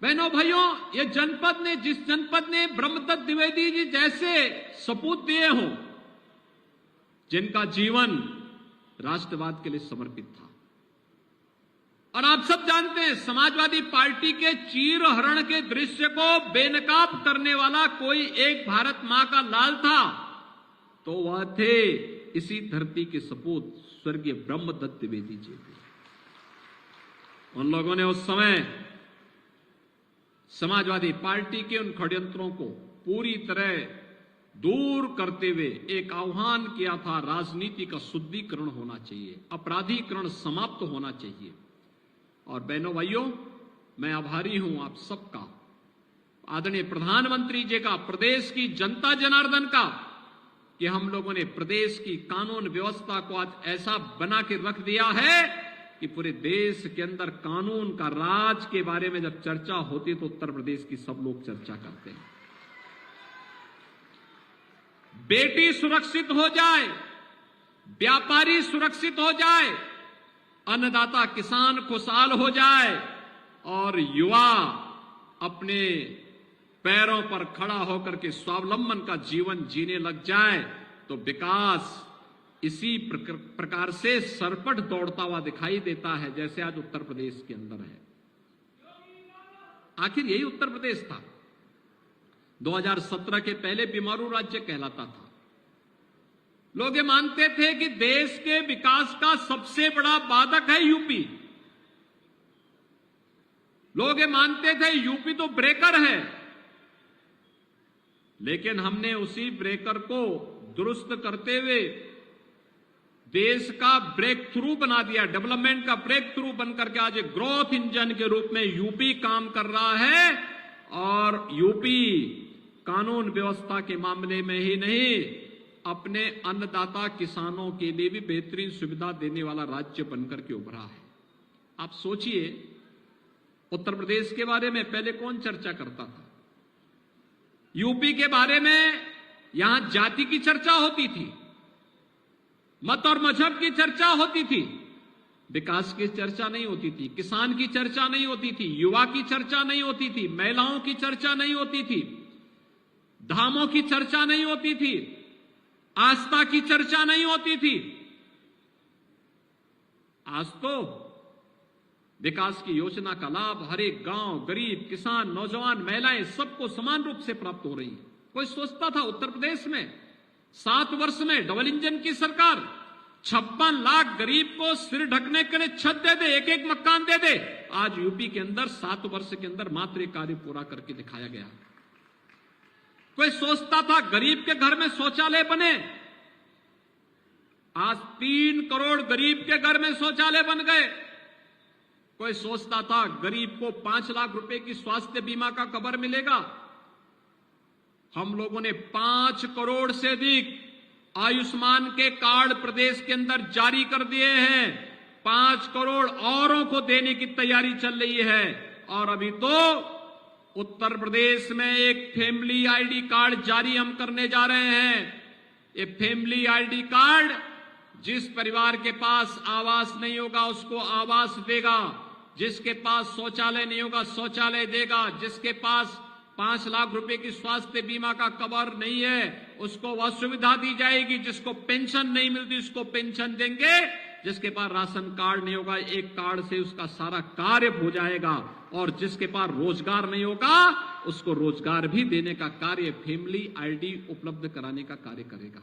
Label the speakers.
Speaker 1: बहनों भाइयों, ये जनपद ने, जिस जनपद ने ब्रह्मदत्त द्विवेदी जी जैसे सपूत दिए हों, जिनका जीवन राष्ट्रवाद के लिए समर्पित था, और आप सब जानते हैं समाजवादी पार्टी के चीरहरण के दृश्य को बेनकाब करने वाला कोई एक भारत मां का लाल था, तो वह थे इसी धरती के सपूत स्वर्गीय ब्रह्मदत्त द्विवेदी जी। उन लोगों ने उस समय समाजवादी पार्टी के उन षड्यंत्रों को पूरी तरह दूर करते हुए एक आह्वान किया था, राजनीति का शुद्धिकरण होना चाहिए, अपराधीकरण समाप्त होना चाहिए। और बहनों भाइयों, मैं आभारी हूं आप सबका, आदरणीय प्रधानमंत्री जी का, प्रदेश की जनता जनार्दन का, कि हम लोगों ने प्रदेश की कानून व्यवस्था को आज ऐसा बना के रख दिया है कि पूरे देश के अंदर कानून का राज के बारे में जब चर्चा होती है तो उत्तर प्रदेश की सब लोग चर्चा करते हैं। बेटी सुरक्षित हो जाए, व्यापारी सुरक्षित हो जाए, अन्नदाता किसान खुशहाल हो जाए और युवा अपने पैरों पर खड़ा होकर के स्वावलंबन का जीवन जीने लग जाए, तो विकास इसी प्रकार से सरपट दौड़ता हुआ दिखाई देता है, जैसे आज उत्तर प्रदेश के अंदर है। आखिर यही उत्तर प्रदेश था 2017 के पहले बीमारू राज्य कहलाता था। लोग ये मानते थे कि देश के विकास का सबसे बड़ा बाधक है यूपी। लोग ये मानते थे यूपी तो ब्रेकर है, लेकिन हमने उसी ब्रेकर को दुरुस्त करते हुए देश का ब्रेक थ्रू बना दिया, डेवलपमेंट का ब्रेक थ्रू बनकर के आज एक ग्रोथ इंजन के रूप में यूपी काम कर रहा है। और यूपी कानून व्यवस्था के मामले में ही नहीं, अपने अन्नदाता किसानों के लिए भी बेहतरीन सुविधा देने वाला राज्य बनकर के उभरा है। आप सोचिए, उत्तर प्रदेश के बारे में पहले कौन चर्चा करता था? यूपी के बारे में यहां जाति की चर्चा होती थी, मत और मजहब की चर्चा होती थी, विकास की चर्चा नहीं होती थी, किसान की चर्चा नहीं होती थी, युवा की चर्चा नहीं होती थी, महिलाओं की चर्चा नहीं होती थी, धामों की चर्चा नहीं होती थी, आस्था की चर्चा नहीं होती थी। आज तो विकास की योजना का लाभ हर एक गांव, गरीब, किसान, नौजवान, महिलाएं सबको समान रूप से प्राप्त हो रही है। कोई सोचता था उत्तर प्रदेश में 7 वर्ष में डबल इंजन की सरकार 56 लाख गरीब को सिर ढकने के लिए छत दे दे, एक एक मकान दे दे। आज यूपी के अंदर 7 वर्ष के अंदर मात्र एक कार्य पूरा करके दिखाया गया। कोई सोचता था गरीब के घर में शौचालय बने, आज 3 करोड़ गरीब के घर में शौचालय बन गए। कोई सोचता था गरीब को 5 लाख रुपए की स्वास्थ्य बीमा का कवर मिलेगा, हम लोगों ने 5 करोड़ से अधिक आयुष्मान के कार्ड प्रदेश के अंदर जारी कर दिए हैं। 5 करोड़ औरों को देने की तैयारी चल रही है। और अभी तो उत्तर प्रदेश में एक फैमिली आईडी कार्ड जारी हम करने जा रहे हैं। ये फैमिली आईडी कार्ड जिस परिवार के पास आवास नहीं होगा उसको आवास देगा, जिसके पास शौचालय नहीं होगा शौचालय देगा, जिसके पास 5 लाख रुपए की स्वास्थ्य बीमा का कवर नहीं है उसको वह सुविधा दी जाएगी, जिसको पेंशन नहीं मिलती उसको पेंशन देंगे, जिसके पास राशन कार्ड नहीं होगा एक कार्ड से उसका सारा कार्य हो जाएगा, और जिसके पास रोजगार नहीं होगा उसको रोजगार भी देने का कार्य फैमिली आईडी उपलब्ध कराने का कार्य करेगा।